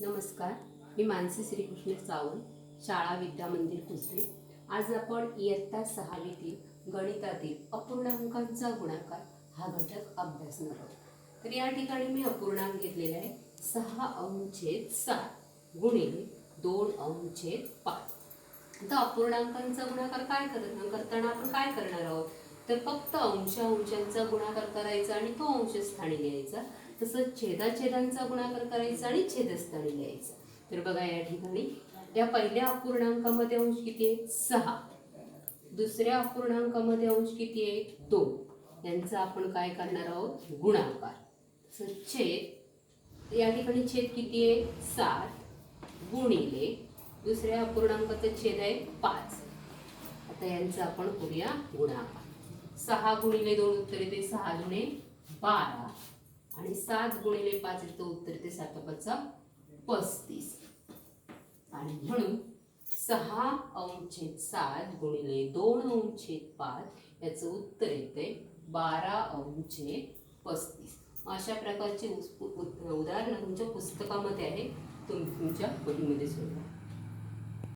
नमस्कार, मी मानसी श्रीकृष्ण सावंत, शाळा विद्या मंदिर कुसबे. आज आपण इयत्ता 6वीतील गणितातील अपूर्णांकांचा गुणाकार हा घटक अभ्यासणार आहोत. तर या ठिकाणी मी अपूर्णांक घेतलेला आहे 6/7 गुणिले 2/5. आता अपूर्णांकांचा गुणाकार करताना आपण काय करणार आहोत, तर फक्त अंशांचा गुणाकार करायचा आणि तो अंशस्थानी लिहायचा. तसंच छेदाछेदांचा गुणाकार करायचा आणि छेदस्थानी लिहायचा. तर बघा या ठिकाणी या पहिल्या अपूर्णांकामध्ये अंश किती आहे 6, दुसऱ्या अपूर्णांकामध्ये अंश किती आहे 2. यांचा आपण काय करणार आहोत गुणाकार. तसंच छेद या ठिकाणी छेद किती आहे 7 गुणिले दुसऱ्या अपूर्णांकाचा छेद आहे 5. आता यांचा आपण करूया गुणाकार. 6 गुणिले 2 उत्तर येते 6 दुणे 12 आणि 7 गुणिले 5 येतं उत्तर येते 7×5 = 35. आणि म्हणून 6/7 गुणिले 2/5 याचं उत्तर येते 12/35. अशा प्रकारचे उदाहरण तुमच्या पुस्तकामध्ये आहे, तुम्ही तुमच्या वहीमध्ये सोडवा.